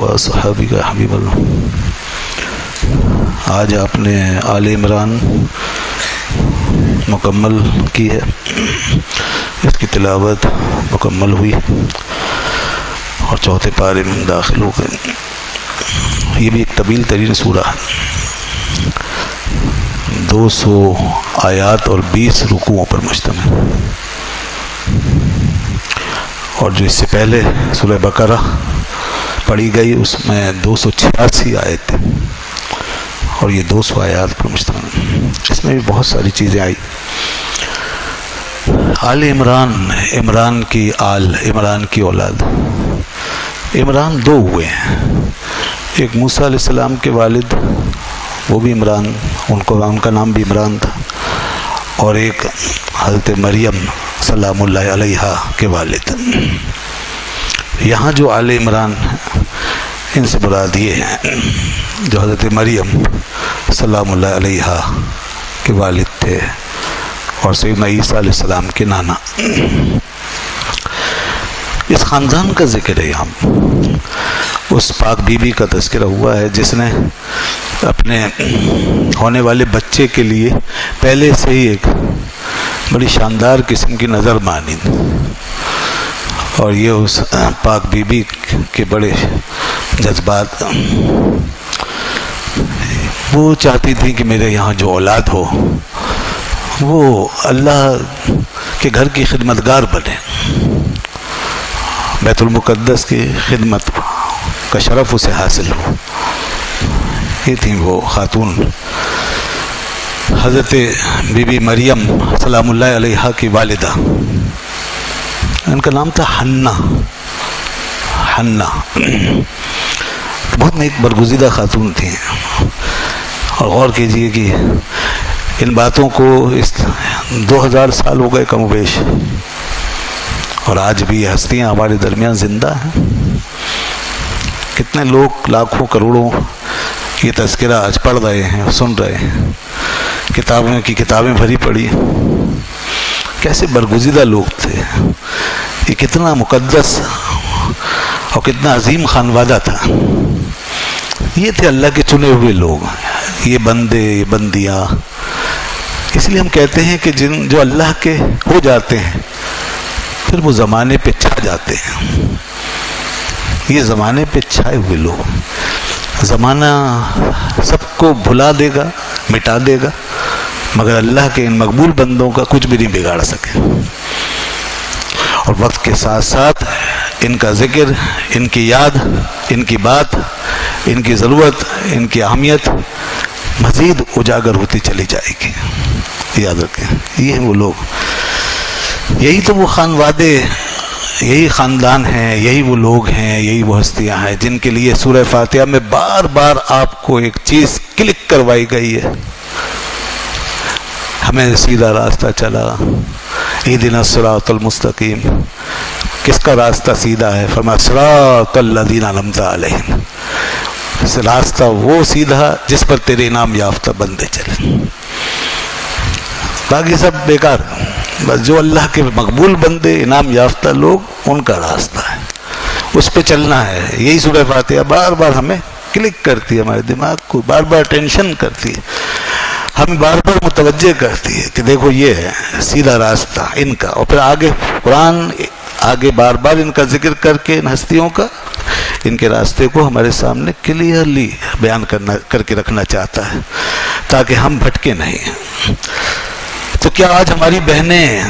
صحابی کا حبیب اللہ، آج آپ نے آل عمران مکمل کی ہے، اس کی تلاوت مکمل ہوئی اور چوتھے پارے میں داخل ہو گئے۔ یہ بھی ایک طویل ترین سورہ ہے، 200 آیات اور 20 رکوعوں پر مشتمل، اور جو اس سے پہلے سورہ بقرہ پڑھی گئی اس میں 286 آیت تھے، اور یہ 200 آیات پر مشتمل۔ اس میں بھی بہت ساری چیزیں آئی۔ آل عمران، عمران کی آل، عمران کی اولاد۔ عمران دو ہوئے ہیں، ایک موسیٰ علیہ السلام کے والد، وہ بھی عمران، ان کا نام بھی عمران تھا، اور ایک حضرت مریم سلام اللہ علیہا کے والد۔ یہاں جو آل عمران ان سے مراد یہ ہیں جو حضرت مریم سلام اللہ علیہا کے والد تھے اور سیدنا عیسیٰ علیہ السلام کے نانا۔ اس خاندان کا ذکر ہے یہاں، اس پاک بی بی کا تذکرہ ہوا ہے جس نے اپنے ہونے والے بچے کے لیے پہلے سے ہی ایک بڑی شاندار قسم کی نظر مانی، اور یہ اس پاک بی بی کے بڑے جذبات، وہ چاہتی تھی کہ میرے یہاں جو اولاد ہو وہ اللہ کے گھر کی خدمتگار بنے، بیت المقدس کی خدمت کا شرف اسے حاصل ہو۔ یہ تھی وہ خاتون حضرت بی بی مریم سلام اللہ علیہا کی والدہ، ان کا نام تھا حنہ۔ بہت نیک برگزیدہ خاتون تھیں، اور غور کیجئے کہ ان باتوں کو اس 2000 سال ہو گئے کم و بیش، اور آج بھی یہ ہستیاں ہمارے درمیان زندہ ہیں۔ کتنے لوگ، لاکھوں کروڑوں یہ تذکرہ آج پڑھ رہے ہیں، سن رہے ہیں، کتابیں بھری پڑی، کیسے برگزیدہ لوگ تھے، یہ کتنا مقدس اور کتنا عظیم خانوادہ تھا۔ یہ تھے اللہ کے چنے ہوئے لوگ، یہ بندے، یہ بندیاں۔ اس لیے ہم کہتے ہیں کہ جو اللہ کے ہو جاتے ہیں پھر وہ زمانے پہ چھا جاتے ہیں۔ یہ زمانے پہ چھائے ہوئے لوگ، زمانہ سب کو بھلا دے گا، مٹا دے گا، مگر اللہ کے ان مقبول بندوں کا کچھ بھی نہیں بگاڑ سکے۔ اور وقت کے ساتھ ساتھ ان کا ذکر، ان کی یاد، ان کی بات، ان کی ضرورت، ان کی اہمیت مزید اجاگر ہوتی چلی جائے گی۔ یاد رکھیں، یہ ہیں وہ لوگ، یہی تو وہ خانوادے، یہی خاندان ہیں، یہی وہ لوگ ہیں، یہی وہ ہستیاں ہیں جن کے لیے سورہ فاتحہ میں بار بار آپ کو ایک چیز کلک کروائی گئی ہے، ہمیں سیدھا راستہ چلا، اہدنا الصراط المستقیم۔ کس کا راستہ سیدھا ہے؟ فرمایا صراط الذین انعمت علیہم، راستہ وہ سیدھا جس پر تیرے انعام یافتہ بندے چلے، باقی سب بیکار۔ بس جو اللہ کے مقبول بندے، انعام یافتہ لوگ، ان کا راستہ ہے، اس پہ چلنا ہے۔ یہی سورہ فاتحہ بار بار ہمیں کلک کرتی ہے، ہمارے دماغ کو بار بار ٹینشن کرتی ہے، ہمیں بار بار متوجہ کرتی ہے کہ دیکھو یہ ہے سیدھا راستہ ان کا۔ اور پھر آگے قرآن آگے بار بار ان کا ذکر کر کے، ان ہستیوں کا، ان کے راستے کو ہمارے سامنے کلیئرلی بیان کر کے رکھنا چاہتا ہے تاکہ ہم بھٹکے نہیں۔ تو کیا آج ہماری بہنیں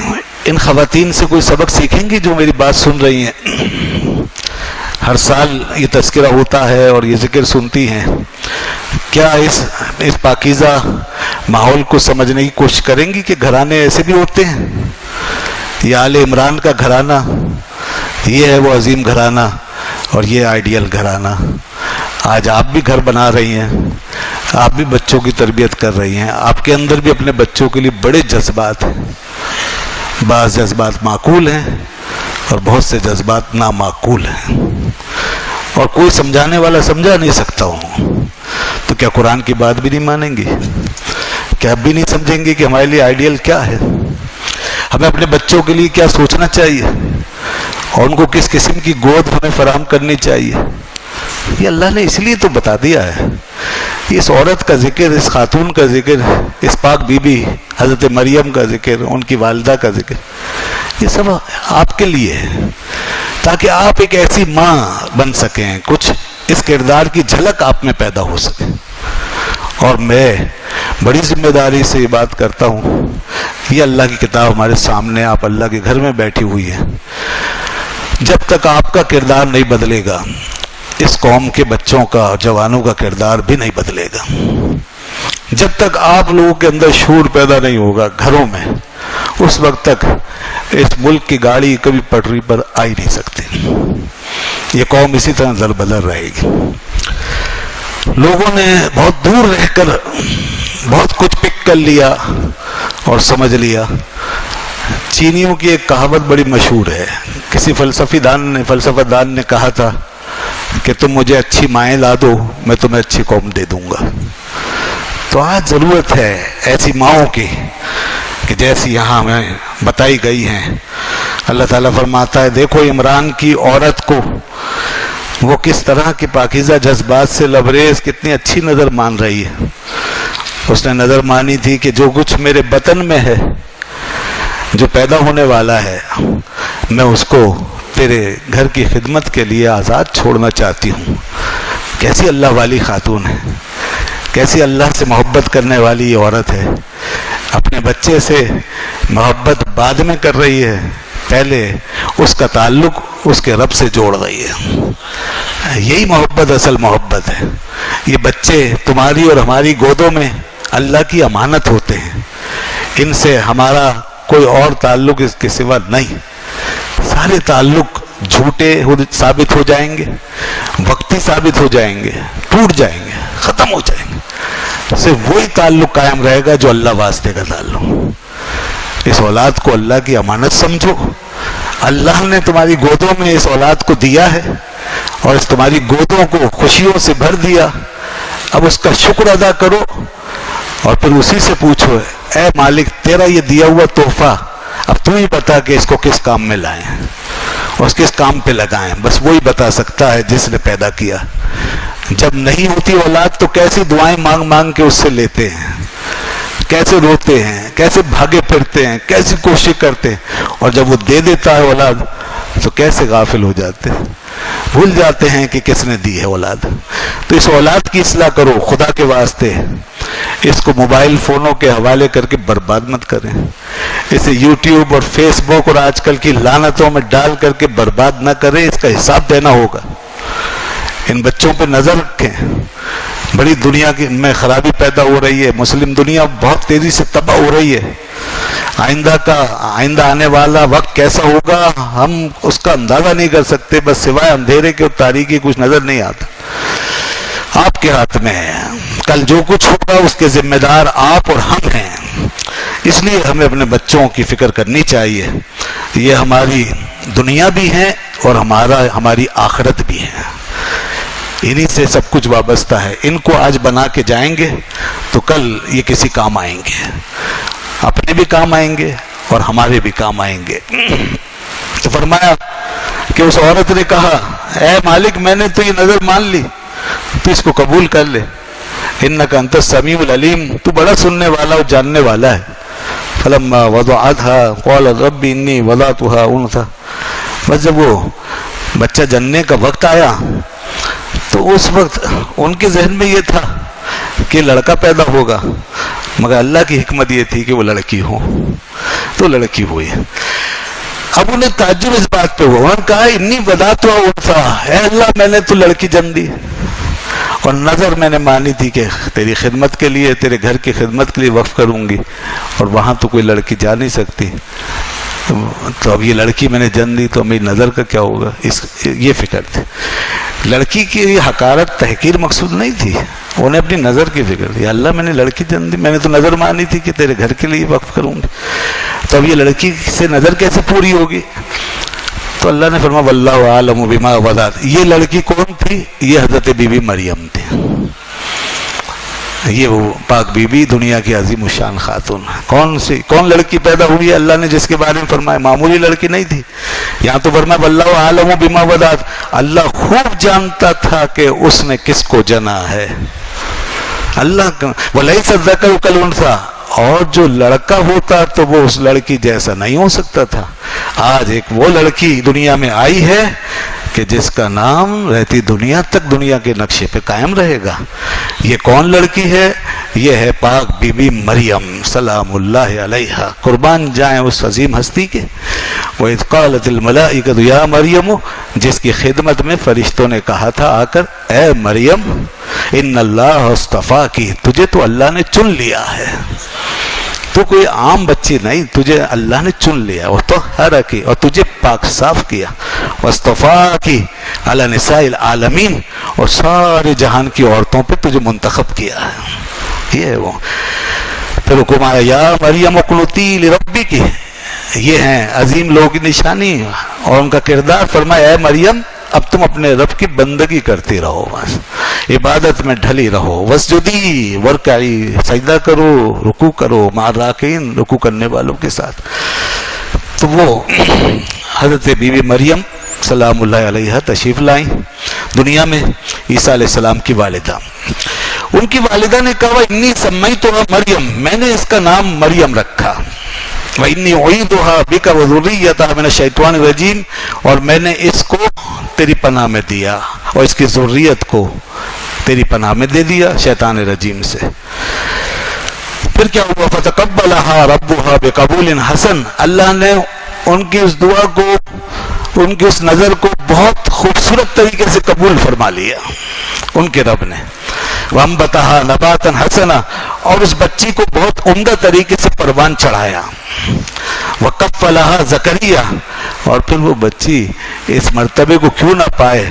ان خواتین سے کوئی سبق سیکھیں گی جو میری بات سن رہی ہیں؟ ہر سال یہ تذکرہ ہوتا ہے اور یہ ذکر سنتی ہیں، کیا اس پاکیزہ ماحول کو سمجھنے کی کوشش کریں گی کہ گھرانے ایسے بھی ہوتے ہیں؟ یہ آل عمران کا گھرانہ، یہ ہے وہ عظیم گھرانہ، اور یہ آئیڈیل گھرانہ۔ آج آپ بھی گھر بنا رہی ہیں، آپ بھی بچوں کی تربیت کر رہی ہیں، آپ کے اندر بھی اپنے بچوں کے لیے بڑے جذبات ہیں، بعض جذبات معقول ہیں اور بہت سے جذبات نامعقول ہیں، اور کوئی سمجھانے والا سمجھا نہیں سکتا ہوں۔ تو کیا قرآن کی بات بھی نہیں مانیں گے؟ کیا اب بھی نہیں سمجھیں گے کہ ہمارے لیے آئیڈیل کیا ہے، ہمیں اپنے بچوں کے لیے کیا سوچنا چاہیے، اور ان کو کس قسم کی گود ہمیں فراہم کرنی چاہیے؟ یہ اللہ نے اس لیے تو بتا دیا ہے. اس عورت کا ذکر، اس خاتون کا ذکر، اس پاک بی بی حضرت مریم کا ذکر، ان کی والدہ کا ذکر، یہ سب آپ کے لیے ہے تاکہ آپ ایک ایسی ماں بن سکیں، کچھ اس کردار کی جھلک آپ میں پیدا ہو سکے. اور میں بڑی ذمہ داری سے یہ بات کرتا ہوں، یہ اللہ کی کتاب ہمارے سامنے، آپ اللہ کے گھر میں بیٹھی ہوئی ہے. جب تک آپ کا کردار نہیں بدلے گا، اس قوم کے بچوں کا، جوانوں کا کردار بھی نہیں بدلے گا. جب تک آپ لوگوں کے اندر شعور پیدا نہیں ہوگا گھروں میں، اس وقت تک اس ملک کی گاڑی کبھی پٹری پر آ ہی نہیں سکتی. یہ قوم اسی طرح در بدر رہے گی. لوگوں نے بہت دور رہ کر بہت کچھ پک کر لیا اور سمجھ لیا. چینیوں کی ایک کہاوت بڑی مشہور ہے. کسی فلسفہ دان نے کہا تھا کہ تم مجھے اچھی مائیں لا دو، میں تمہیں اچھی قوم دے دوں گا. تو آج ضرورت ہے ایسی ماؤں کی کہ جیسی یہاں ہمیں بتائی گئی ہیں. اللہ تعالیٰ فرماتا ہے دیکھو عمران کی عورت کو، وہ کس طرح کی پاکیزہ جذبات سے لبریز، کتنی اچھی نظر مان رہی ہے. اس نے نظر مانی تھی کہ جو کچھ میرے بطن میں ہے، جو پیدا ہونے والا ہے، میں اس کو تیرے گھر کی خدمت کے لیے آزاد چھوڑنا چاہتی ہوں. کیسی اللہ والی خاتون ہے، کیسی اللہ سے محبت کرنے والی یہ عورت ہے. اپنے بچے سے محبت بعد میں کر رہی ہے، پہلے اس کا تعلق اس کے رب سے جوڑ رہی ہے. یہی محبت اصل محبت ہے. یہ بچے تمہاری اور ہماری گودوں میں اللہ کی امانت ہوتے ہیں. ان سے ہمارا کوئی اور تعلق اس کے سوا نہیں. سارے تعلق جھوٹے ثابت ہو جائیں گے، وقتی ثابت ہو جائیں گے، ٹوٹ جائیں گے، ختم ہو جائیں گے. صرف وہی تعلق قائم رہے گا جو اللہ واسطے کا تعلق. اس اولاد کو اللہ کی امانت سمجھو. اللہ نے تمہاری گودوں میں اس اولاد کو دیا ہے اور اس تمہاری گودوں کو خوشیوں سے بھر دیا. اب اس کا شکر ادا کرو اور پھر اسی سے پوچھو اے مالک تیرا یہ دیا ہوا تحفہ اب تم ہی بتا کہ اس کو کس کام میں لائیں اور اس کس کام پہ لگائیں. بس وہی بتا سکتا ہے جس نے پیدا کیا. جب نہیں ہوتی اولاد تو کیسی دعائیں مانگ مانگ کے اس سے لیتے ہیں، کیسے روتے ہیں، کیسے بھاگے پھرتے ہیں، کیسی کوشش کرتے ہیں. اور جب وہ دے دیتا ہے اولاد تو کیسے غافل ہو جاتے ہیں، بھول جاتے ہیں کہ کس نے دی ہے اولاد. تو اس اولاد کی اصلاح کرو خدا کے واسطے. اس کو موبائل فونوں کے حوالے کر کے برباد مت کریں. اسے یوٹیوب اور فیس بک اور آج کل کی لعنتوں میں ڈال کر کے برباد نہ کریں. اس کا حساب دینا ہوگا. ان بچوں پہ نظر رکھیں. بڑی دنیا کی میں خرابی پیدا ہو رہی ہے. مسلم دنیا بہت تیزی سے تباہ ہو رہی ہے. آئندہ آنے والا وقت کیسا ہوگا ہم اس کا اندازہ نہیں کر سکتے. بس سوائے اندھیرے کے اور تاریکی کچھ نظر نہیں آتا. آپ کے ہاتھ میں ہے. کل جو کچھ ہوگا اس کے ذمہ دار آپ اور ہم ہیں. اس لیے ہمیں اپنے بچوں کی فکر کرنی چاہیے. یہ ہماری دنیا بھی ہے اور ہماری آخرت بھی ہے. انہی سے سب کچھ وابستہ ہے. ان کو آج بنا کے جائیں گے تو کل یہ کسی کام آئیں گے. اپنے بھی کام آئیں گے اور ہمارے بھی کام آئیں گے. تو فرمایا کہ اس عورت نے کہا اے مالک میں نے تو یہ نظر مان لی، تو اس کو قبول کر لے. انک انت السمیع العلیم، تو بڑا سننے والا اور جاننے والا ہے. فلما وضعتها قال رب انی وضعتها انثى. بس جب وہ بچہ جننے کا وقت آیا تو اس وقت ان کے ذہن میں یہ تھا کہ لڑکا پیدا ہوگا، مگر اللہ کی حکمت یہ تھی کہ وہ لڑکی ہو، تو لڑکی ہوئی. اب انہیں تعجب اس بات پہ ہوا. انہوں نے کہا انی وضعتها انثى، اے اللہ میں نے تو لڑکی جن دی اور نظر میں نے مانی تھی کہ تیری خدمت کے لیے، تیرے گھر کی خدمت کے لیے وقف کروں گی، اور وہاں تو کوئی لڑکی جا نہیں سکتی. تو اب یہ لڑکی میں نے جن دی تو میری نظر کا کیا ہوگا. یہ فکر تھی. لڑکی کی حقارت تحقیر مقصود نہیں تھی. انہیں اپنی نظر کی فکر تھی. اللہ میں نے لڑکی جن دی، میں نے تو نظر مانی تھی کہ تیرے گھر کے لیے وقف کروں گی. تو اب یہ لڑکی سے نظر کیسے پوری ہوگی. تو اللہ نے فرمایا واللہ اعلم بما وضعت. یہ لڑکی کون تھی؟ یہ حضرت بی بی مریم تھی. یہ وہ پاک بی بی دنیا کی عظیم الشان خاتون. کون لڑکی پیدا ہوئی ہے اللہ نے جس کے بارے میں فرمایا معمولی لڑکی نہیں تھی. یہاں تو فرمایا واللہ عالم بما ودعت، اللہ خوب جانتا تھا کہ اس نے کس کو جنا ہے. اللہ وَلَيْسَ الذَّكَرُ كَالْأُنثَىٰ، اور جو لڑکا ہوتا تو وہ اس لڑکی جیسا نہیں ہو سکتا تھا. آج ایک وہ لڑکی دنیا میں آئی ہے کہ جس کا نام رہتی دنیا تک دنیا کے نقشے پہ قائم رہے گا. یہ کون لڑکی ہے؟ یہ ہے پاک بی بی مریم سلام اللہ علیہا. قربان جائیں اس عظیم ہستی کے. وَإِذْ قَالَتِ الْمَلَائِكَةُ يَا مَرْيَمُ، جس کی خدمت میں فرشتوں نے کہا تھا آ کر اے مریم ان اللہ اصطفاکی، تجھے تو اللہ نے چن لیا ہے، تو کوئی عام بچی نہیں، تجھے اللہ نے چن لیا. وہ تو ہر کی، اور تجھے پاک صاف کیا. واصطفاکی علی نساء العالمین، اور سارے جہان کی عورتوں پہ تجھے منتخب کیا ہے. یہ ہے وہ. پھر حکم آیا یا مریم اقنتی لربکی، یہ ہیں عظیم لوگوں کی نشانی اور ان کا کردار. فرمایا اے مریم اب تم اپنے رب کی بندگی کرتی رہو، بس عبادت میں ڈھلی رہو. وسجدی ورکعی، سجدہ کرو، رکوع کرو، مع الراکعین، رکوع کرنے والوں کے ساتھ. تو وہ حضرت بی بی مریم سلام اللہ علیہ تشریف لائیں دنیا میں. عیسیٰ علیہ السلام کی والدہ، ان کی والدہ نے کہا انی سمیتها مریم، میں نے اس کا نام مریم رکھا. وَإِنِّي أُعِيذُهَا بِكَ وَذُرِّيَّتَهَا مِنَ الشَّيْطَانِ الرَّجِيمِ، اور میں نے اس کو تیری پناہ میں دیا اور اس کی ذریت کو تیری پناہ میں دے دیا شیطان رجیم سے. پھر کیا ہوا؟ فَتَقَبَّلَهَا رَبُّهَا بِقَبُولٍ حَسَنٍ، اللہ نے ان کی اس دعا کو، ان کی اس نظر کو بہت خوبصورت طریقے سے قبول فرما لیا ان کے رب نے. وَأَنبَتَهَا نَبَاتًا حَسَنًا، اور اس بچی کو بہت عمدہ طریقے سے پروان چڑھایا. وَكَفَّلَهَا زَكَرِيَّا، اور پھر وہ بچی اس مرتبے کو کیوں نہ پائے،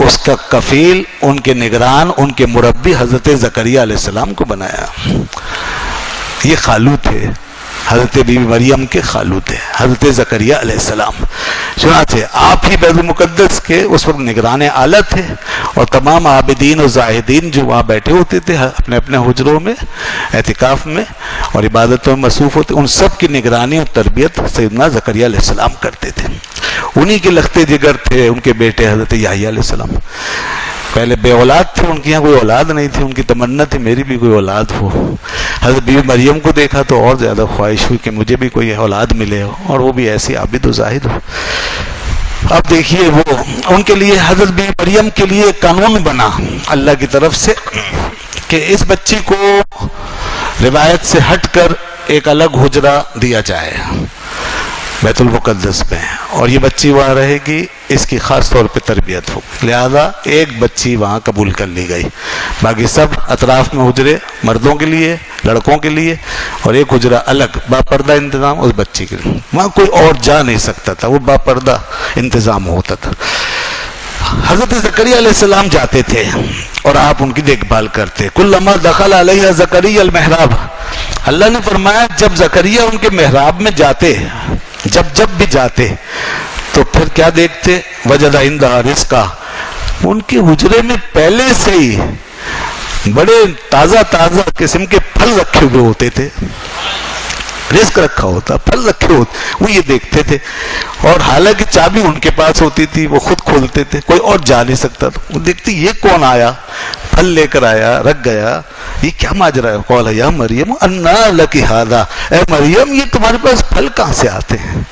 اس کا کفیل، ان کے نگران، ان کے مربی حضرت زکریا علیہ السلام کو بنایا. یہ خالو تھے حضرت بی بی مریم کے، خالو تھے حضرت زکریا علیہ السلام. چنانچہ آپ ہی بیت المقدس کے اس وقت نگران اعلیٰ تھے، اور تمام عابدین و زاہدین جو وہاں بیٹھے ہوتے تھے اپنے اپنے حجروں میں اعتکاف میں اور عبادتوں میں مصروف ہوتے، ان سب کی نگرانی اور تربیت سیدنا زکریا علیہ السلام کرتے تھے. انہی کے لختے جگر تھے ان کے بیٹے حضرت یحییٰ علیہ السلام. پہلے بے اولاد تھے، ان کی یہاں کوئی اولاد نہیں تھی، ان کی تمنا تھی میری بھی کوئی اولاد ہو. حضرت بی بی مریم کو دیکھا تو اور زیادہ خواہش ہوئی کہ مجھے بھی کوئی اولاد ملے اور وہ بھی ایسی عابد و زاہد ہو. اب دیکھیے وہ ان کے لیے، حضرت بی بی مریم کے لیے قانون بنا اللہ کی طرف سے کہ اس بچی کو روایت سے ہٹ کر ایک الگ حجرہ دیا جائے بیت المقدس میں، اور یہ بچی وہاں رہے گی، اس کی خاص طور پہ تربیت ہو. لہذا ایک بچی وہاں قبول کر لی گئی، باقی سب اطراف میں حجرے مردوں کے لیے، لڑکوں کے لیے، اور ایک حجرہ الگ باپردہ انتظام اس بچی کے لیے. وہاں کوئی اور جا نہیں سکتا تھا، وہ باپردہ انتظام ہوتا تھا. حضرت زکریا علیہ السلام جاتے تھے اور آپ ان کی دیکھ بھال کرتے. کلما دخل علیہ زکریا المحراب، اللہ نے فرمایا جب زکریا ان کے محراب میں جاتے، جب بھی جاتے تو پھر کیا دیکھتے؟ وجد عندها رزقا، ان کے حجرے میں پہلے سے ہی بڑے تازہ قسم کے پھل رکھے ہوئے ہوتے تھے. رزق رکھا ہوتا، پھل رکھے ہوتے، وہ یہ دیکھتے تھے. اور حالانکہ چابی ان کے پاس ہوتی تھی، وہ خود کھولتے تھے، کوئی اور جا نہیں سکتا تھا. وہ دیکھتے یہ کون آیا، پھل لے کر آیا، رکھ گیا، یہ کیا ماجرا ہے؟ قال یا مریم انا لکی ھذا، اے مریم یہ تمہارے پاس پھل کہاں سے آتے ہیں؟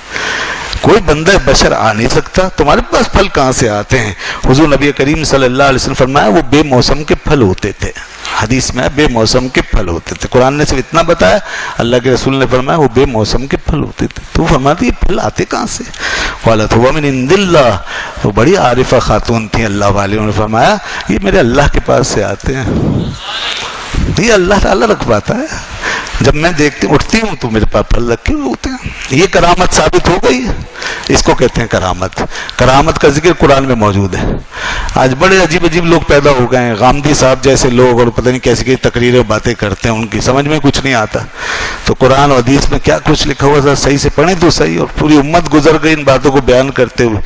کوئی بندہ بشر آ نہیں سکتا، تمہارے پاس پھل کہاں سے آتے ہیں؟ حضور نبی کریم صلی اللہ علیہ وسلم فرمایا وہ بے موسم کے پھل ہوتے تھے. حدیث میں بے موسم کے پھل ہوتے تھے. قرآن نے صرف اتنا بتایا، اللہ کے رسول نے فرمایا وہ بے موسم کے پھل ہوتے تھے. تو فرماتی یہ پھل آتے کہاں سے؟ قالت هو من عند اللہ، وہ بڑی عارفہ خاتون تھیں اللہ والی، انہوں نے فرمایا یہ میرے اللہ کے پاس سے آتے ہیں، یہ اللہ تعالیٰ رکھ پاتا ہے. جب میں دیکھتی اٹھتی ہوں تو میرے پاس پھل رکھے ہوئے ہوتے ہیں. یہ کرامت ثابت ہو گئی، اس کو کہتے ہیں کرامت. کرامت کا ذکر قرآن میں موجود ہے. آج بڑے عجیب لوگ پیدا ہو گئے ہیں، غامدی صاحب جیسے لوگ، اور پتہ نہیں کیسی کیسی تقریریں باتیں کرتے ہیں، ان کی سمجھ میں کچھ نہیں آتا. تو قرآن و حدیث میں کیا کچھ لکھا ہوا تھا صحیح سے پڑھیں تو صحیح، اور پوری امت گزر گئی ان باتوں کو بیان کرتے ہوئے.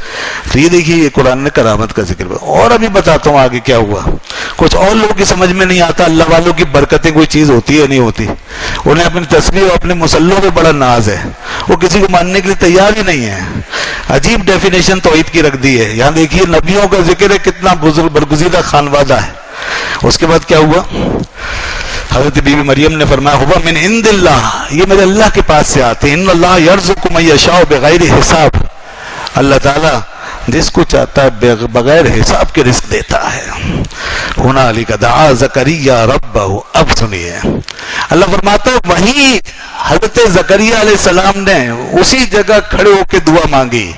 تو یہ دیکھیے یہ قرآن نے کرامت کا ذکر. اور ابھی بتاتا ہوں آگے کیا ہوا. کچھ اور لوگوں کی سمجھ میں نہیں آتا اللہ والوں کی برکتیں کوئی چیز ہوتی ہے نہیں ہوتی. انہیں اپنی تسبیح اور اپنے مسلوں پہ بڑا ناز ہے, وہ کسی کو ماننے کے لیے تیار ہی نہیں ہے. عجیب ڈیفینیشن توحید کی رکھ دی ہے. یہاں دیکھیے نبیوں کا ذکر ہے, کتنا بزرگ برگزیدہ خانوادہ ہے. اس کے بعد کیا ہوا؟ حضرت بی بی مریم نے فرمایا ہوا من عند اللہ, یہ میرے اللہ کے پاس سے آتے ہیں. ان اللہ یرزق من یشاء بغیر حساب, اللہ تعالیٰ جس کو چاہتا ہے بغیر حساب کے رزق دیتا ہے. ہنالک دعا زکریا ربہ, اب سنیے اللہ فرماتا ہے وہیں حضرت زکریا علیہ السلام نے اسی جگہ کھڑے ہو کے دعا مانگی.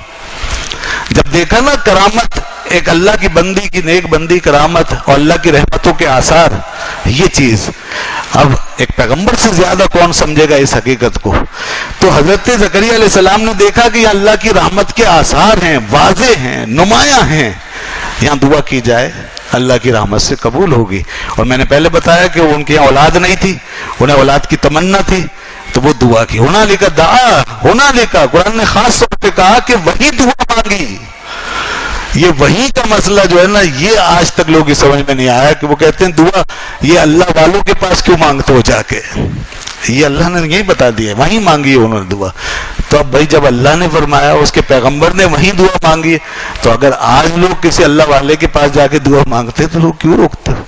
جب دیکھا نا کرامت, ایک اللہ کی بندی کی نیک بندی کرامت اور اللہ کی رحمتوں کے آثار, یہ چیز اب ایک پیغمبر سے زیادہ کون سمجھے گا اس حقیقت کو. تو حضرت زکریا علیہ السلام نے دیکھا کہ یہ اللہ کی رحمت کے آثار ہیں, واضح ہیں, نمایاں ہیں, یہاں دعا کی جائے اللہ کی رحمت سے قبول ہوگی. اور میں نے پہلے بتایا کہ ان کی اولاد نہیں تھی, انہیں اولاد کی تمنا تھی, تو وہ دعا کی. ہنالک دعا, ہنالک قرآن نے خاص طور پہ کہا کہ وہی دعا مانگی. یہ وہی کا مسئلہ جو ہے نا, یہ آج تک لوگ سمجھ میں نہیں آیا کہ وہ کہتے ہیں دعا یہ اللہ والوں کے پاس کیوں مانگتے ہو جا کے. یہ اللہ نے یہی بتا دیا, وہیں مانگی ہے انہوں نے دعا. تو اب بھائی جب اللہ نے فرمایا, اس کے پیغمبر نے وہیں دعا مانگی, تو اگر آج لوگ کسی اللہ والے کے پاس جا کے دعا مانگتے تو لوگ کیوں روکتے ہو؟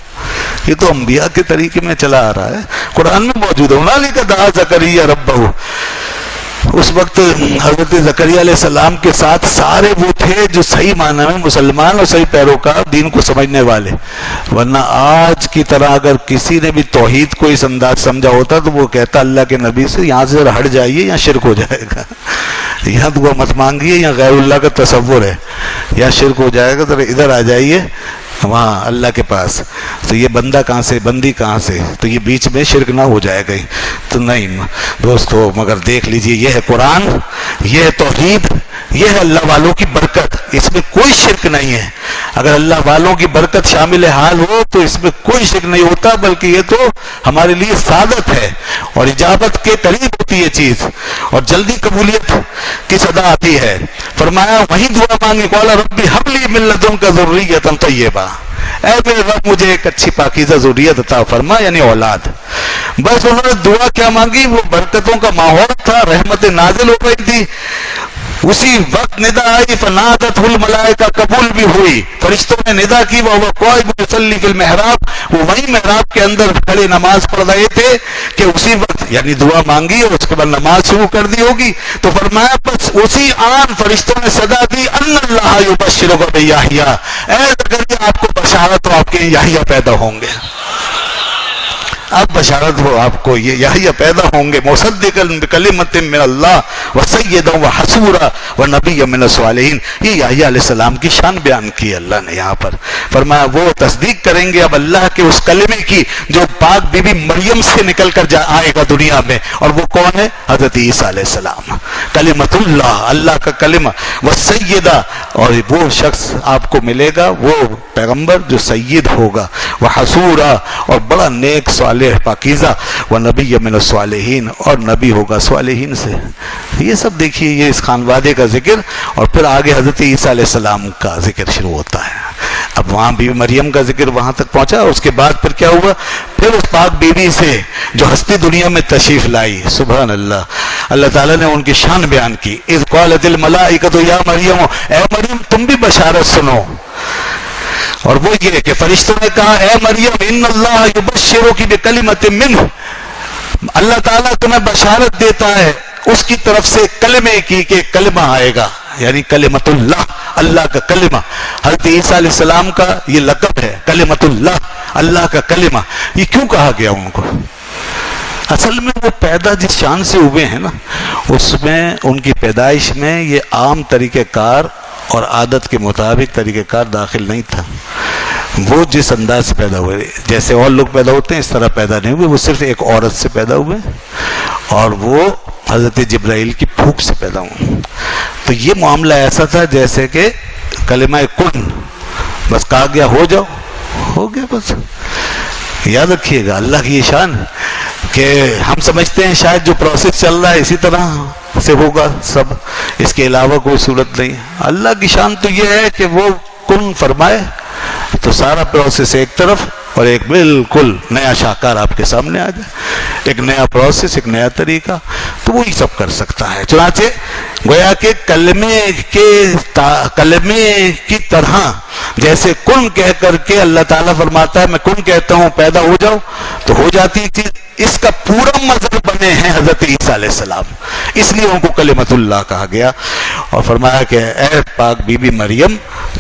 یہ تو انبیاء کے طریقے میں چلا آ رہا ہے, قرآن میں موجود ہے. ہنالک دعا زکریا ربہ, اس وقت حضرت زکریا علیہ السلام کے ساتھ سارے وہ تھے جو صحیح معنی میں مسلمان اور صحیح پیروکار دین کو سمجھنے والے. ورنہ آج کی طرح اگر کسی نے بھی توحید کو اس انداز سمجھا ہوتا تو وہ کہتا اللہ کے نبی سے یہاں سے ہٹ جائیے, یہاں شرک ہو جائے گا, یہاں دعا مت مانگیے, یہاں غیر اللہ کا تصور ہے, یہاں شرک ہو جائے گا, تو ادھر آ جائیے وہاں اللہ کے پاس. تو یہ بندہ کہاں سے, بندی کہاں سے, تو یہ بیچ میں شرک نہ ہو جائے گا. تو نہیں دوستو, مگر دیکھ لیجئے یہ ہے قرآن, یہ ہے توحید, یہ ہے اللہ والوں کی برکت, اس میں کوئی شرک نہیں ہے. اگر اللہ والوں کی برکت شامل حال ہو تو اس میں کوئی شرک نہیں ہوتا, بلکہ یہ تو ہمارے لیے سعادت ہے اور اجابت کے قریب ہوتی ہے چیز, اور جلدی قبولیت کی صدا آتی ہے. فرمایا وہی دعا مانگی, قال ربی ہب لی من لدنک ذریۃ طیبہ, اے میرے رب مجھے ایک اچھی پاکیزہ ذریت عطا فرما, یعنی اولاد. بس انہوں نے دعا کیا مانگی, وہ برکتوں کا ماحول تھا, رحمت نازل ہو رہی تھی. اسی وقت ندا آئی فنادت الملائکہ, قبول بھی ہوئی, فرشتوں نے ندا کی. وہ قائم یصلی فی المحراب, وہ وہی محراب کے اندر کھڑے نماز پڑھ رہے تھے کہ اسی وقت یعنی دعا مانگی اور اس کے بعد نماز شروع کر دی ہوگی. تو فرمایا بس اسی آن فرشتوں نے صدا دی, ان اللہ یبشرک بیحییٰ, اے زکریا آپ کو بشارت ہو, آپ کے یحییٰ پیدا ہوں گے. اب بشارت ہو آپ کو, یہ یحییٰ پیدا ہوں گے, مصدقا بکلمۃ من اللہ وسیدا وحصورا ونبیا من الصالحین. یہ یحییٰ علیہ السلام کی شان بیان کی اللہ نے یہاں پر. فرمایا وہ تصدیق کریں گے اب اللہ کے اس کلمے کی جو پاک بی بی مریم سے نکل کر آئے گا دنیا میں, اور وہ کون ہے؟ حضرت عیسیٰ علیہ السلام, کلمۃ اللہ, اللہ کا کلمہ. وسیدہ, اور وہ شخص آپ کو ملے گا, وہ پیغمبر جو سید ہوگا. وحصورا, اور بڑا نیک صالح پاکیزہ. ونبی من الصالحین, اور نبی ہوگا صالحین سے. یہ سب دیکھیے, یہ اس خانوادے کا ذکر, اور پھر آگے حضرت عیسیٰ علیہ السلام کا ذکر شروع ہوتا ہے. اب وہاں بی بی مریم کا ذکر وہاں تک پہنچا. اس کے بعد پھر کیا ہوا, پھر اس پاک بی بی سے جو ہستی دنیا میں تشریف لائی, سبحان اللہ, اللہ تعالیٰ نے ان کی شان بیان کی. اذ قالت الملائکۃ یا مریم, اے مریم تم بھی بشارت سنو. اور وہ یہ کہ فرشتوں نے کہا اے مریم ان اللہ یبشرک بکلمۃ منہ, اللہ تعالیٰ تمہیں بشارت دیتا ہے اس کی طرف سے کلمے کی, کہ کلمہ آئے گا, یعنی کلمۃ اللہ, اللہ کا کلمہ. حضرت عیسیٰ علیہ السلام کا یہ لقب ہے, کلمۃ اللہ, اللہ کا کلمہ. یہ کیوں کہا گیا ان کو؟ اصل میں وہ پیدا جس شان سے ہوئے ہیں نا, اس میں ان کی پیدائش میں یہ عام طریقہ کار اور عادت کے مطابق طریقہ کار داخل نہیں تھا. وہ جس انداز سے پیدا ہوئے, جیسے اور لوگ پیدا ہوتے ہیں اس طرح پیدا نہیں ہوئے. وہ صرف ایک عورت سے پیدا ہوئے, اور وہ حضرت جبرائیل کی پھوک سے پیدا ہوئے. تو یہ معاملہ ایسا تھا جیسے کہ کلمہ کن, بس کہا گیا ہو جاؤ, ہو گیا بس. یاد رکھیے گا اللہ کی یہ شان کہ ہم سمجھتے ہیں شاید جو پروسیس چل رہا ہے اسی طرح سے ہوگا سب, اس کے علاوہ کوئی صورت نہیں. اللہ کی شان تو یہ ہے کہ وہ کن فرمائے تو سارا پروسیس ایک طرف, اور ایک بالکل نیا شاہکار آپ کے سامنے آ جائے, ایک نیا پروسیس, ایک نیا طریقہ, تو وہی سب کر سکتا ہے. چنانچہ گویا کہ کلمے کی طرح جیسے کن کہہ کر کے اللہ تعالیٰ فرماتا ہے میں کن کہتا ہوں پیدا ہو جاؤ تو ہو جاتی ہے چیز, اس کا پورا مظہر بنے ہیں حضرت عیسیٰ علیہ السلام, اس لیے ان کو کلمۃ اللہ کہا گیا. اور فرمایا کہ اے پاک بی بی مریم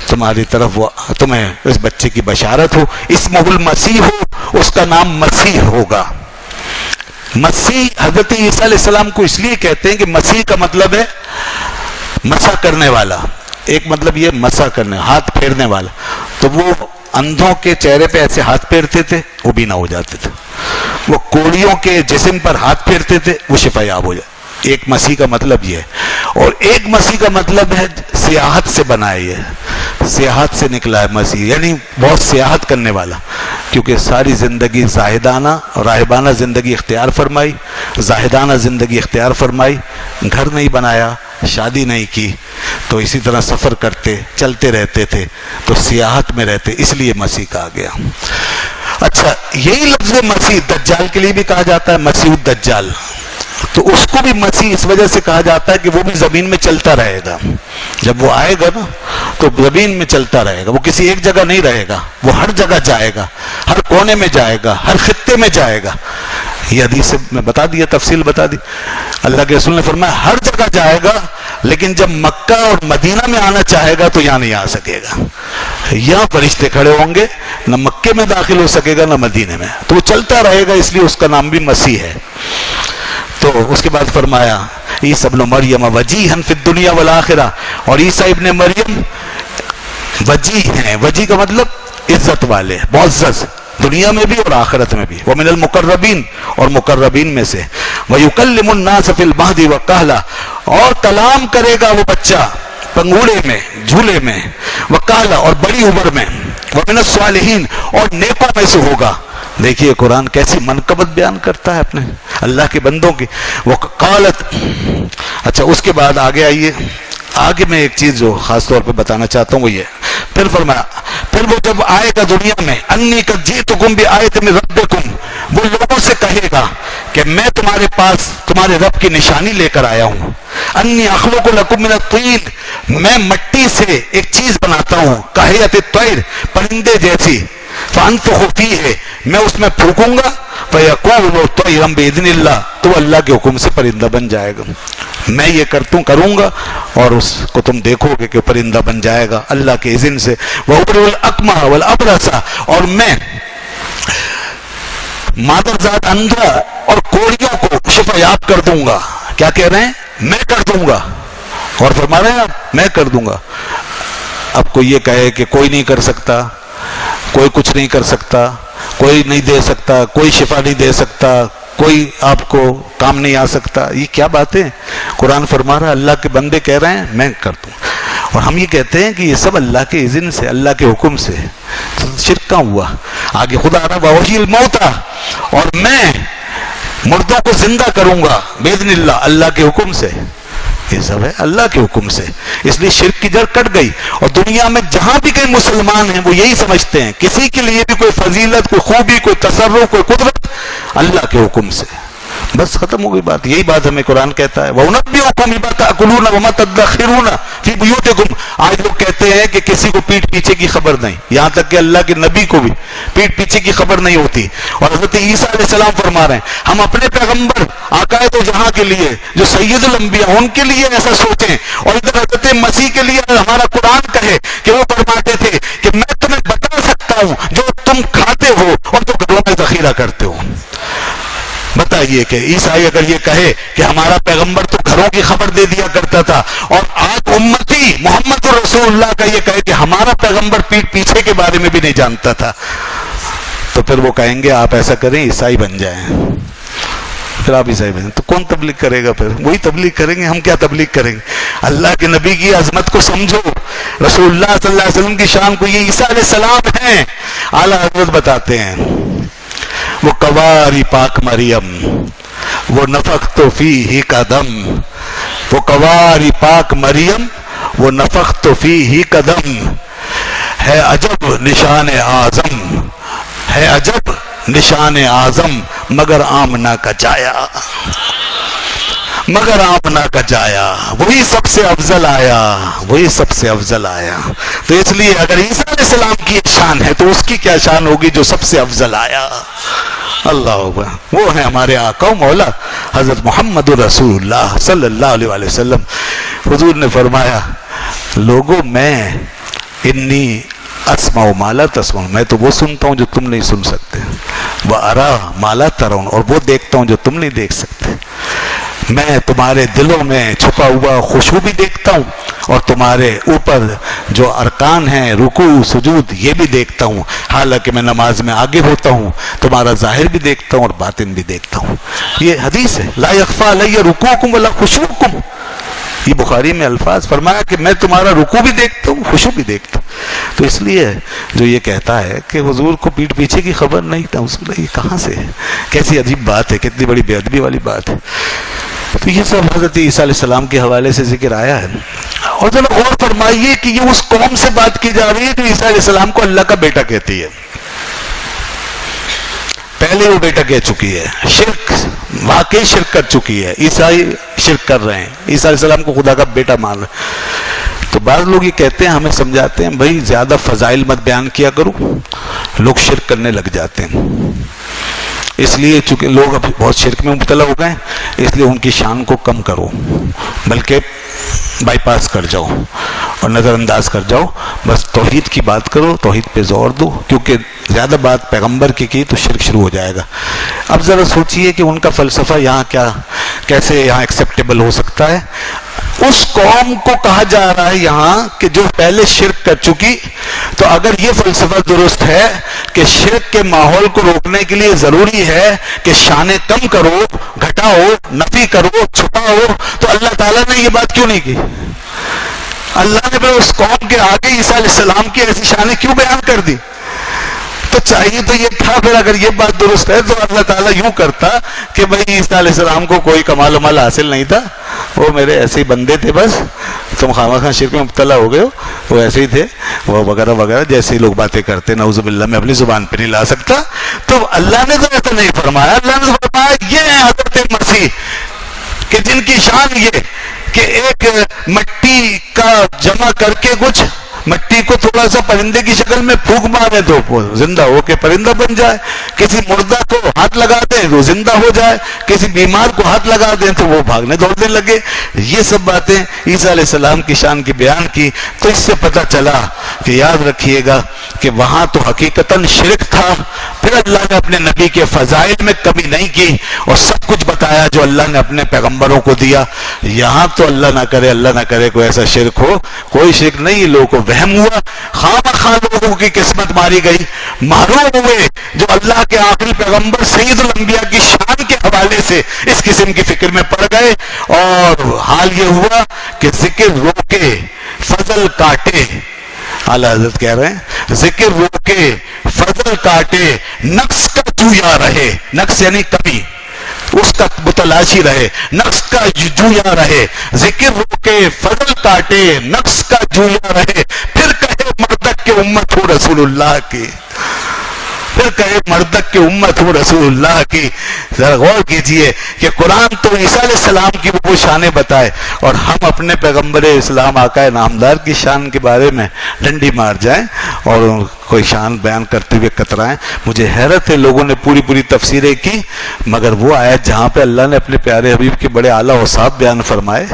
تمہاری طرف تمہیں اس بچے کی بشارت ہو, اسمہ المسیح ہو, اس کا نام مسیح ہوگا. مسیح حضرت عیسیٰ علیہ السلام کو اس لیے کہتے ہیں کہ مسیح کا مطلب ہے مسح کرنے والا, ایک مطلب یہ مسح کرنے, ہاتھ پھیرنے والا. تو وہ اندھوں کے چہرے پہ ایسے ہاتھ پھیرتے تھے وہ بینا ہو جاتے تھے, وہ کوڑیوں کے جسم پر ہاتھ پھیرتے تھے وہ شفا یاب ہو جاتے. ایک مسیح کا مطلب یہ ہے, اور ایک مسیح کا مطلب ہے سیاحت سے بنا ہے, یہ سیاحت سے نکلا ہے مسیح, یعنی بہت سیاحت کرنے والا, کیونکہ ساری زندگی زاہدانہ اور راہبانہ زندگی اختیار فرمائی, زاہدانہ زندگی اختیار فرمائی, گھر نہیں بنایا, شادی نہیں کی, تو اسی طرح سفر کرتے چلتے رہتے تھے, تو سیاحت میں رہتے, اس لیے مسیح کہا گیا. اچھا, یہی لفظ مسیح دجال کے لیے بھی کہا جاتا ہے, مسیح الدجال, تو اس کو بھی مسیح اس وجہ سے کہا جاتا ہے کہ وہ بھی زمین میں چلتا رہے گا. جب وہ آئے گا نا تو زمین میں چلتا رہے گا, وہ کسی ایک جگہ نہیں رہے گا, وہ ہر جگہ جائے گا, ہر کونے میں جائے گا, ہر خطے میں جائے گا. یہ حدیث سے میں بتا دیا, تفصیل بتا دی. اللہ کے رسول نے فرمایا ہر جگہ جائے گا, لیکن جب مکہ اور مدینہ میں آنا چاہے گا تو یہاں نہیں آ سکے گا. یہاں فرشتے کھڑے ہوں گے, نہ مکے میں داخل ہو سکے گا نہ مدینے میں, تو وہ چلتا رہے گا, اس لیے اس کا نام بھی مسیح ہے. تو اس کے بعد فرمایا عیسیٰ ابن مریم وجیہا فی الدنیا والآخرہ, اور عیسیٰ ابن مریم وجیہ ہیں, وجیہ کا مطلب عزت والے, معزز, دنیا میں بھی اور آخرت میں بھی. ومن المقربین, اور مقربین میں سے. ویکلم الناس فی المہد وکہلا, اور کلام کرے گا وہ بچہ پنگوڑے میں, جھولے میں, وکہلا, اور بڑی عمر میں. ومن الصالحین, اور نیکوں میں سے ہوگا. دیکھیے قرآن کیسی منقبت بیان کرتا ہے اپنے اللہ کے بندوں کی. وہ قالت, اچھا اس کے بعد آگے آئیے, آگے میں ایک چیز جو خاص طور پہ بتانا چاہتا ہوں وہ یہ, پھر فرمایا پھر وہ جب آئے گا دنیا میں, انی قد جئتکم بآیۃ من ربکم, وہ لوگوں سے کہے گا کہ میں تمہارے پاس تمہارے رب کی نشانی لے کر آیا ہوں. انی اخلق لکم من الطین, میں مٹی سے ایک چیز بناتا ہوں, کہیۃ الطیر, پرندے جیسی. فانفخ فیہ, میں اس میں پھونکوں گا, فیکون طیرا باذن اللہ, تو اللہ کے حکم سے پرندہ بن جائے گا. میں یہ کروں گا اور اس کو تم دیکھو گے کہ پرندہ بن جائے گا اللہ کے اذن سے. وَأُبْرِئُ الْأَكْمَحَ وَالْأَبْرَصَ, اور میں مادرزاد اندھا اور کوڑیوں کو شفا یاب کر دوں گا. کیا کہہ رہے ہیں؟ میں کر دوں گا. اور فرما رہے ہیں آپ میں کر دوں گا. اب کوئی یہ کہے کہ کوئی نہیں کر سکتا, کوئی کچھ نہیں کر سکتا, کوئی نہیں دے سکتا, کوئی شفا نہیں دے سکتا, کوئی آپ کو کام نہیں آ سکتا, یہ کیا بات ہے؟ قرآن فرما رہا ہے, اللہ کے بندے کہہ رہے ہیں میں کر دوں. اور ہم یہ کہتے ہیں کہ یہ سب اللہ کے اذن سے, اللہ کے حکم سے. شرک کہاں ہوا؟ آگے خدا رہا وَأُحْيِي الْمَوْتَى, اور میں مردوں کو زندہ کروں گا بِإِذْنِ اللَّهِ, اللہ کے حکم سے. یہ سب ہے اللہ کے حکم سے. اس لیے شرک کی جڑ کٹ گئی. اور دنیا میں جہاں بھی کئی مسلمان ہیں وہ یہی سمجھتے ہیں کسی کے لیے بھی کوئی فضیلت, کوئی خوبی, کوئی تصرف, کوئی قدرت اللہ کے حکم سے. بس ختم ہو گئی بات. یہی بات ہمیں قرآن کہتا ہے وَأُنَبِّئُكُم بِمَا تَأْكُلُونَ وَمَا تَدَّخِرُونَ فِي بُيُوتِكُم. آج لوگ کہتے ہیں کہ کسی کو پیٹھ پیچھے کی خبر نہیں, یہاں تک کہ اللہ کے نبی کو بھی پیٹھ پیچھے کی خبر نہیں ہوتی. اور حضرت عیسیٰ علیہ السلام فرما رہے ہیں ہم اپنے پیغمبر آقائے دو جہاں کے لیے جو سید الانبیاء ان کے لیے ایسا سوچیں, اور ادھر حضرت مسیح کے لیے ہمارا قرآن کہے کہ وہ فرماتے تھے کہ میں تمہیں بتا سکتا ہوں جو تم کھاتے ہو اور تو گھروں میں ذخیرہ کرتے ہو. بتائیے کہ عیسائی اگر یہ کہے کہ ہمارا پیغمبر تو گھروں کی خبر دے دیا کرتا تھا, اور آج امتی محمد رسول اللہ کا یہ کہے کہ ہمارا پیغمبر پیٹھ پیچھے کے بارے میں بھی نہیں جانتا تھا, تو پھر وہ کہیں گے آپ ایسا کریں عیسائی بن جائیں. پھر آپ عیسائی بن, تو کون تبلیغ کرے گا؟ پھر وہی تبلیغ کریں گے. ہم کیا تبلیغ کریں گے؟ اللہ کے نبی کی عظمت کو سمجھو, رسول اللہ صلی اللہ علیہ وسلم کی شان کو. یہ عیسیٰ علیہ السلام ہیں. اعلیٰ حضرت بتاتے ہیں وہ کواری پاک مریم, وہ نفخت فیہ کا دم, وہ کواری پاک مریم, وہ نفخت فیہ کا دم, ہے عجب نشان اعظم, ہے عجب نشان اعظم مگر آمنہ کا جایا، مگر آمنہ کا جایا، وہی سب سے افضل آیا، وہی سب سے افضل آیا۔ تو اس لیے اگر عیسیٰ علیہ السلام کی شان ہے تو اس کی کیا شان ہوگی جو سب سے افضل آیا۔ اللہ اکبر، وہ ہے ہمارے آقا و مولا حضرت محمد رسول اللہ صلی اللہ علیہ وآلہ وسلم۔ حضور نے فرمایا لوگوں میں انی اسمع ما لا تسمعون، میں تو وہ سنتا ہوں جو تم نہیں سن سکتے، وارا ما لا ترون، اور وہ دیکھتا ہوں جو تم نہیں دیکھ سکتے، میں تمہارے دلوں میں چھپا ہوا خشوع بھی دیکھتا ہوں اور تمہارے اوپر جو ارکان ہیں رکوع سجود یہ بھی دیکھتا ہوں، حالانکہ میں نماز میں آگے ہوتا ہوں، تمہارا ظاہر بھی دیکھتا ہوں اور باطن بھی دیکھتا ہوں۔ یہ حدیث ہے، لا یخفی علی رکوعکم ولا خشوعکم، یہ بخاری میں الفاظ فرمایا کہ میں تمہارا رکوع بھی دیکھتا ہوں خشوع بھی دیکھتا ہوں۔ تو اس لیے جو یہ کہتا ہے کہ حضور کو پیٹھ پیچھے کی خبر نہیں تھا، اس میں یہ کہاں سے ہے؟ کیسی عجیب بات ہے، کتنی بڑی بے ادبی والی بات ہے۔ تو یہ سب حضرت عیسیٰ علیہ السلام کے حوالے سے ذکر آیا ہے۔ اور ذرا غور فرمائیے کہ یہ اس قوم سے بات کی جا رہی ہے جو عیسیٰ علیہ السلام کو اللہ کا بیٹا کہتی ہے۔ پہلے وہ بیٹا کہہ چکی ہے، شرک، واقعی شرک کر چکی ہے، عیسائی شرک کر رہے ہیں، عیسیٰ علیہ السلام کو خدا کا بیٹا مان رہے ہیں۔ تو بعض لوگ یہ کہتے ہیں، ہمیں سمجھاتے ہیں بھائی زیادہ فضائل مت بیان کیا کرو، لوگ شرک کرنے لگ جاتے ہیں، اس لیے چونکہ لوگ اب بہت شرک میں مبتلا ہو گئے اس لیے ان کی شان کو کم کرو، بلکہ بائی پاس کر جاؤ اور نظر انداز کر جاؤ، بس توحید کی بات کرو، توحید پہ زور دو، کیونکہ زیادہ بات پیغمبر کی تو شرک شروع ہو جائے گا۔ اب ذرا سوچئے کہ ان کا فلسفہ یہاں کیسے یہاں ایکسیپٹیبل ہو سکتا ہے۔ اس قوم کو کہا جا رہا ہے یہاں کہ جو پہلے شرک کر چکی، تو اگر یہ فلسفہ درست ہے کہ شرک کے ماحول کو روکنے کے لیے ضروری ہے کہ شانیں کم کرو، گھٹاؤ، نفی کرو، چھپاؤ، تو اللہ تعالیٰ نے یہ بات کیوں نہیں کی؟ اللہ نے پھر اس قوم کے آگے عیسیٰ علیہ السلام کی ایسی شانیں کیوں بیان کر دی؟ تو چاہیے تو یہ تھا پھر اگر یہ بات درست ہے تو اللہ تعالیٰ یوں کرتا کہ بھئی عیسیٰ علیہ السلام کو کوئی کمال ومال حاصل نہیں تھا، وہ میرے ایسے ہی بندے تھے، بس تم خواہ شرک میں مبتلا ہو گئے ہو، وہ ایسے ہی تھے، وہ وغیرہ وغیرہ جیسے ہی لوگ باتیں کرتے، نعوذ باللہ میں اپنی زبان پہ نہیں لا سکتا۔ تو اللہ نے تو ایسا نہیں فرمایا، اللہ نے فرمایا یہ ہے حضرت مسیح کہ جن کی شان یہ کہ ایک مٹی کا جمع کر کے کچھ مٹی کو تھوڑا سا پرندے کی شکل میں پھونک مارے تو وہ زندہ ہو کے پرندہ بن جائے، کسی مردہ کو ہاتھ لگا دیں تو زندہ ہو جائے، کسی بیمار کو ہاتھ لگا دیں تو وہ بھاگنے دوڑنے لگے۔ یہ سب باتیں عیسیٰ علیہ السلام کی شان کی بیان کی، تو اس سے پتہ چلا کہ یاد رکھیے گا کہ وہاں تو حقیقتاً شرک تھا، پھر اللہ نے اپنے نبی کے فضائل میں کمی نہیں کی اور سب کچھ بتایا جو اللہ نے اپنے پیغمبروں کو دیا۔ یہاں تو اللہ نہ کرے کوئی ایسا شرک ہو، کوئی شرک نہیں، لوگوں کو وہم ہوا، خواہ لوگوں کی قسمت ماری گئی، محروم ہوئے جو اللہ کے آخری پیغمبر سید الانبیاء کی شان کے حوالے سے اس قسم کی فکر میں پڑ گئے، اور حال یہ ہوا کہ ذکر روکے فضل کاٹے، اعلیٰ حضرت کہہ رہے ہیں ذکر روکے فضل کاٹے، نقص کا جویا رہے، نقص یعنی کمی، اس کا متلاشی رہے، نقص کا جویا رہے، ذکر روکے فضل کاٹے، نقص کا جویا رہے، پھر کہے مردک کے امت ہو رسول اللہ کی، پھر کہے مردک کے امت ہو رسول اللہ کی۔ ذرا غور کیجئے کہ قرآن تو عیسیٰ علیہ السلام کی وہ شانیں بتائے اور ہم اپنے پیغمبر اسلام آقا نامدار کی شان کے بارے میں ڈنڈی مار جائیں اور کوئی شان بیان کرتے ہوئے کترائیں۔ مجھے حیرت ہے، لوگوں نے پوری تفسیریں کی، مگر وہ آیت جہاں پہ اللہ نے اپنے پیارے حبیب کے بڑے اعلیٰ اوصاف بیان فرمائے،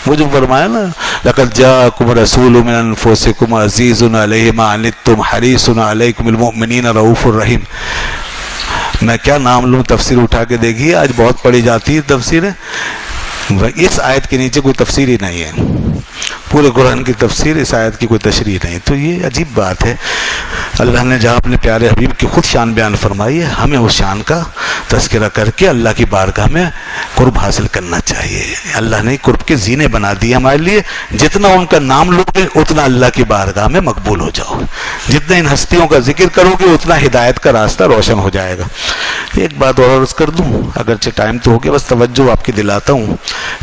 وہ جو فرمایا نا لقد جاءکم رسول من انفسکم عزیز علیہ ما عنتم حریص علیکم بالمؤمنین رؤوف الرحیم، میں کیا نام لوں، تفسیر اٹھا کے دیکھیے، آج بہت پڑھی جاتی ہے تفسیریں، اس آیت کے نیچے کوئی تفسیر ہی نہیں ہے، پورے قرآن کی تفسیر، اس آیت کی کوئی تشریح نہیں۔ تو یہ عجیب بات ہے، اللہ نے جہاں اپنے پیارے حبیب کی خود شان بیان فرمائی ہے، ہمیں اس شان کا تذکرہ کر کے اللہ کی بارگاہ میں قرب حاصل کرنا چاہیے۔ اللہ نے قرب کے زینے بنا دیے ہمارے لیے، جتنا ان کا نام لوگے اتنا اللہ کی بارگاہ میں مقبول ہو جاؤ، جتنا ان ہستیوں کا ذکر کرو گے اتنا ہدایت کا راستہ روشن ہو جائے گا۔ ایک بات اور عرض کر دوں، اگرچہ ٹائم تو ہو گیا، بس توجہ آپ کی دلاتا ہوں،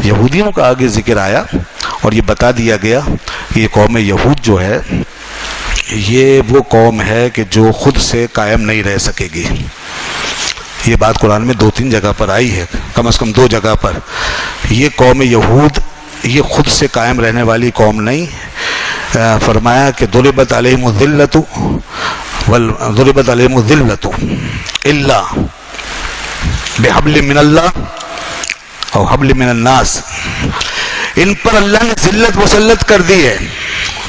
یہودیوں کا آگے ذکر آیا اور یہ بتا دیا گیا کہ یہ قوم یہود جو ہے یہ وہ قوم ہے کہ جو خود سے قائم نہیں رہ سکے گی. یہ بات قرآن میں 2-3 جگہ پر آئی ہے، کم از کم 2 جگہ پر. یہ قوم یہود یہ خود سے قائم رہنے والی قوم نہیں. فرمایا کہ ضربت علیہم الذلۃ ضربت علیہم الذلۃ الا بحبل من اللہ او حبل من الناس. ان پر اللہ نے ذلت مسلط کر دی ہے.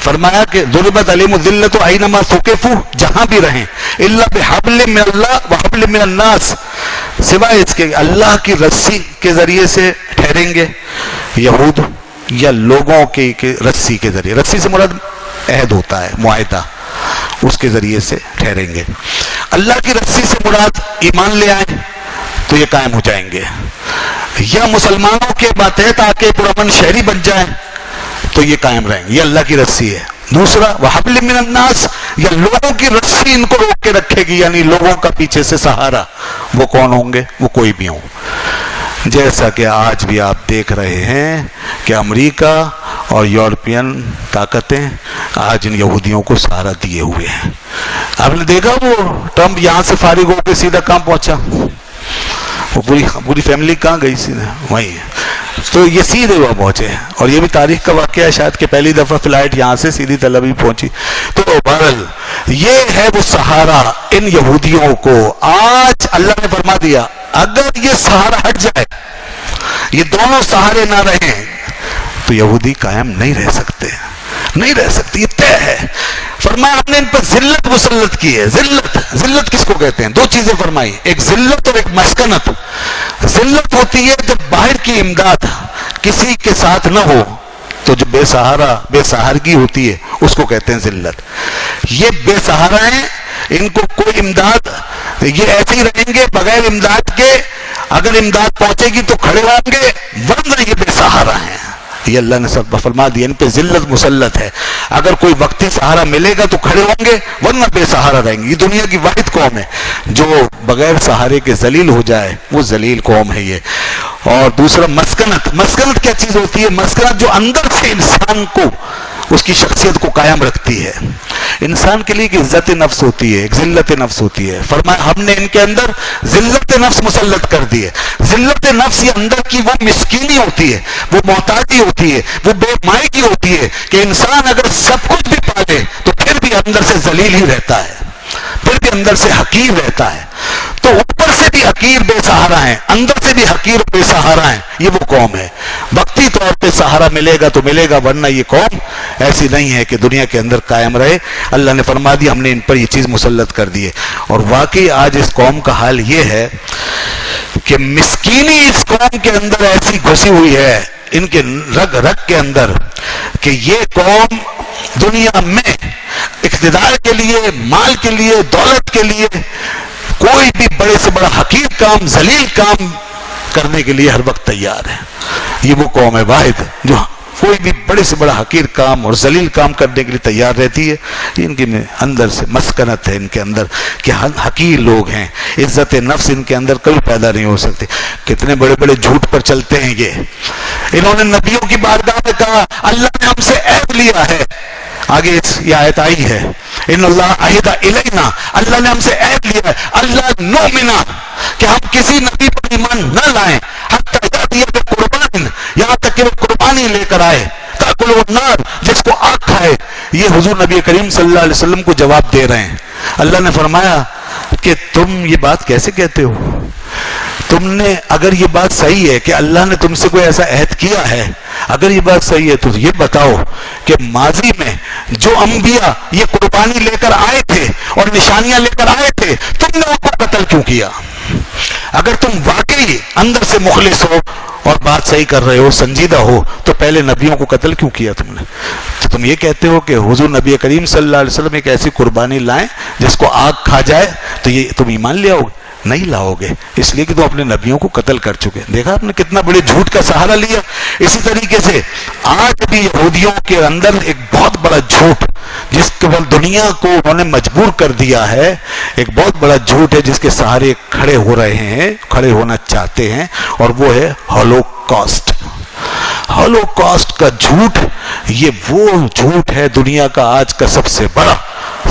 فرمایا کہ ضربت علیہم الذلۃ اینما ثقفوا، جہاں بھی رہیں، الا بحبل من اللہ وحبل من الناس، سوائے اس کے اللہ کی رسی کے ذریعے سے ٹھہریں گے یہود، یا لوگوں کی رسی کے ذریعے. رسی سے مراد عہد ہوتا ہے، معاہدہ، اس کے ذریعے سے ٹھہریں گے. اللہ کی رسی سے مراد ایمان لے آئیں تو یہ قائم ہو جائیں گے، یا مسلمانوں کے ماتحت آ کے پرامن شہری بن جائیں تو یہ قائم رہیں گے. یہ اللہ کی رسی ہے. دوسرا وحبل من الناس، یا لوگوں کی رسی ان کو روک کے رکھے گی، یعنی لوگوں کا پیچھے سے سہارا. وہ کون ہوں گے؟ وہ کوئی بھی ہوں. جیسا کہ آج بھی آپ دیکھ رہے ہیں کہ امریکہ اور یورپین طاقتیں آج ان یہودیوں کو سہارا دیے ہوئے ہیں. آپ نے دیکھا وہ ٹرمپ یہاں سے فارغ ہو کے سیدھا کہاں پہنچا؟ وہ پوری فیملی کہاں گئی؟ سیدھا وہیں. تو یہ سیدھے وہاں پہنچے، اور یہ بھی تاریخ کا واقعہ ہے شاید کہ پہلی دفعہ فلائٹ یہاں سے سیدھی تل ابیب پہنچی. تو بہرحال یہ ہے وہ سہارا ان یہودیوں کو. آج اللہ نے فرما دیا اگر یہ سہارا ہٹ جائے، یہ دونوں سہارے نہ رہیں تو یہودی قائم نہیں رہ سکتے، نہیں رہ سکتے. یہ طے ہے. فرمایا ہم نے ان پر ذلت مسلط کی ہے. ذلت کس کو کہتے ہیں؟ 2 چیزیں فرمائی، ایک ذلت اور ایک مسکنت. ذلت ہوتی ہے جب باہر کی امداد کسی کے ساتھ نہ ہو، تو جو بے سہارگی ہوتی ہے اس کو کہتے ہیں ذلت. یہ بے سہارا ہیں، ان کو کوئی امداد، یہ ایسے ہی رہیں گے بغیر امداد کے. اگر امداد پہنچے گی تو کھڑے ہوں گے، ورنہ یہ بے سہارا ہیں. یہ اللہ نے سب فرما دیا، ان پہ ذلت مسلط ہے. اگر کوئی وقتی سہارا ملے گا تو کھڑے ہوں گے، ورنہ بے سہارا رہیں گے. یہ دنیا کی واحد قوم ہے جو بغیر سہارے کے ذلیل ہو جائے، وہ ذلیل قوم ہے یہ. اور دوسرا مسکنت کیا چیز ہوتی ہے؟ مسکنت جو اندر سے انسان کو، اس کی شخصیت کو قائم رکھتی ہے. انسان کے لیے ایک عزت نفس ہوتی ہے، ایک ذلت نفس ہوتی ہے. فرمایا ہم نے ان کے اندر ذلت نفس مسلط کر دی ہے. ذلت نفس یہ اندر کی وہ مسکینی ہوتی ہے، وہ محتاجی ہوتی ہے، وہ بے مائگی ہوتی ہے کہ انسان اگر سب کچھ بھی پالے تو پھر بھی اندر سے ذلیل ہی رہتا ہے، پھر بھی اندر سے حقیر رہتا ہے. تو اوپر سے بھی حقیر بے سہارا ہیں، اندر سے بھی حقیر بے سہارا ہیں. یہ وہ قوم ہے. وقتی طور پہ سہارا ملے گا تو ملے گا، ورنہ یہ قوم ایسی نہیں ہے کہ دنیا کے اندر قائم رہے. اللہ نے فرما دیا ہم نے ان پر یہ چیز مسلط کر دی ہے. اور واقعی آج اس قوم کا حال یہ ہے کہ مسکینی اس قوم کے اندر ایسی گھسی ہوئی ہے، ان کے رگ رگ کے اندر، کہ یہ قوم دنیا میں اقتدار کے لیے، مال کے لیے، دولت کے لیے کوئی بھی بڑے سے بڑا حقیر کام، ذلیل کام کرنے کے لیے ہر وقت تیار ہے. یہ وہ قوم ہے واحد جو کوئی بھی بڑے سے بڑا حقیر کام اور ذلیل کام کرنے کے لیے تیار رہتی ہے. ان کے اندر سے مسکنت ہے، ان کے اندر کہ حقیر لوگ ہیں. عزت نفس ان کے اندر کبھی پیدا نہیں ہو سکتی. کتنے بڑے بڑے جھوٹ پر چلتے ہیں یہ. انہوں نے نبیوں کی بارگاہ میں کہا اللہ نے ہم سے عہد لیا ہے. آگے یہ آیت آئی ہے ان اللہ عہد الینا، اللہ نے ہم سے عہد لیا ہے اللہ نؤمنا، کہ ہم کسی نبی پر ایمان نہ لائیں حتی یأتی بقربان، یہاں تک کہ وہ قربانی لے کر آئے، تأکل النار، جس کو آگ کھائے. یہ حضور نبی کریم صلی اللہ علیہ وسلم کو جواب دے رہے ہیں. اللہ نے فرمایا کہ تم یہ بات کیسے کہتے ہو؟ تم نے اگر یہ بات صحیح ہے کہ اللہ نے تم سے کوئی ایسا عہد کیا ہے، اگر یہ بات صحیح ہے تو یہ بتاؤ کہ ماضی میں جو انبیاء یہ قربانی لے کر آئے تھے اور نشانیاں لے کر آئے تھے، تم نے ان کو قتل کیوں کیا؟ اگر تم واقعی اندر سے مخلص ہو اور بات صحیح کر رہے ہو، سنجیدہ ہو، تو پہلے نبیوں کو قتل کیوں کیا تم نے؟ تو تم یہ کہتے ہو کہ حضور نبی کریم صلی اللہ علیہ وسلم ایک ایسی قربانی لائیں جس کو آگ کھا جائے تو یہ تم ایمان لے آؤ گے؟ نہیں لاؤ گے، اس لیے کہ تم اپنے نبیوں کو قتل کر چکے. دیکھا آپ نے کتنا بڑے جھوٹ کا سہارا لیا. اسی طریقے سے آج بھی یہودیوں کے اندر ایک بہت بڑا جھوٹ جس کے بعد دنیا کو انہوں نے مجبور کر دیا ہے، ایک بہت بڑا جھوٹ ہے جس کے سہارے کھڑے ہو رہے ہیں، کھڑے ہونا چاہتے ہیں، اور وہ ہے ہولوکاسٹ. ہولوکاسٹ کا جھوٹ، یہ وہ جھوٹ ہے دنیا کا آج کا سب سے بڑا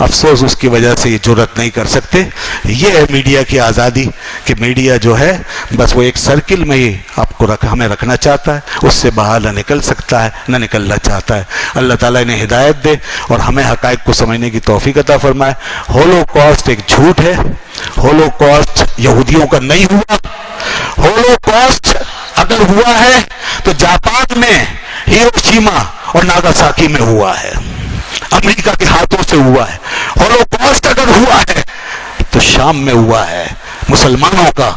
افسوس اس کی وجہ سے یہ جرأت نہیں کر سکتے. یہ ہے میڈیا کی آزادی کہ میڈیا جو ہے بس وہ ایک سرکل میں ہی آپ کو ہمیں رکھنا چاہتا ہے، اس سے باہر نہ نکل سکتا ہے، نہ نکلنا چاہتا ہے. اللہ تعالیٰ انہیں ہدایت دے اور ہمیں حقائق کو سمجھنے کی توفیق عطا فرمائے. ہولوکاسٹ ایک جھوٹ ہے. ہولوکاسٹ یہودیوں کا نہیں ہوا. ہولوکاسٹ اگر ہوا ہے تو جاپان میں ہیروشیما اور ناگاساکی میں ہوا ہے، امریکہ کے ہاتھوں سے ہوا ہے. ہولوکاسٹ اگر ہوا ہے تو شام میں ہوا ہے، مسلمانوں کا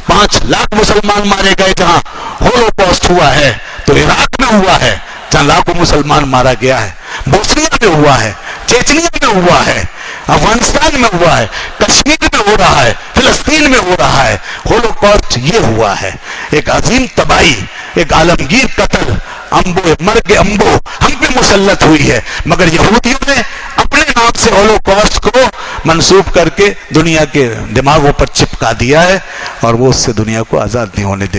5 لاکھ مسلمان مارے گئے جہاں ہولوکاسٹ ہوا ہے. تو عراق میں ہوا ہے جہاں لاکھوں مسلمان مارا گیا ہے. بوسنیا میں ہوا ہے، چیچنیا میں ہوا ہے، افغانستان میں ہوا ہے، کشمیر میں ہو رہا ہے، فلسطین میں ہو رہا ہے. ہولوکاسٹ یہ ہوا ہے، ایک عظیم تباہی، ایک عالمگیر قتل، مرگ امبو ہم پہ مسلط ہوئی ہے. مگر یہودیوں نے اپنے نام سے ہولوکاسٹ کو منسوب کر کے دنیا کے دماغوں پر چپکا دیا ہے اور وہ اس سے دنیا کو آزاد نہیں ہونے دیتے.